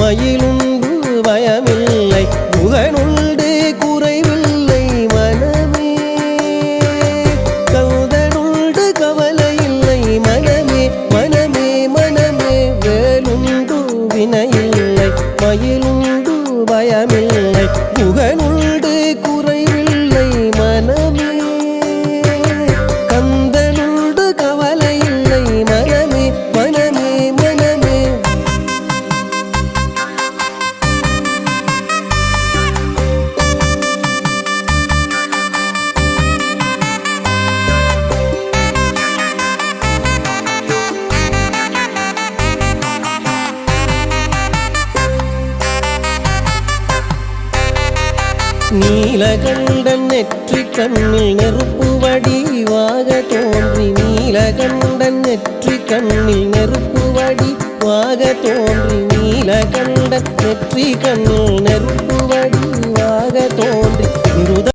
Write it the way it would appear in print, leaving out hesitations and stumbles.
மயிலுண்டு பயமில்லை முகனுண்டு குறைவில்லை மனமே கந்தனுண்டு கவலை இல்லை மனமே மனமே மனமே வேலுண்டு வினையில்லை மயிலுண்டு பயமில்லை முகனுண்டு குறைவில்லை மனமே கந்தனுண்டு கவலை இல்லை மனமே மனமே மனமே நீலகண்டன் நெற்றி கண்ணில் நெருப்பு வடிவாக தோன்றி நீலகண்டன் நெற்றி கண்ணில் நெருப்பு வடிவாக தோன்றி நீலகண்டன் நெற்றி கண்ணில் நெருப்பு வடிவாக தோன்றி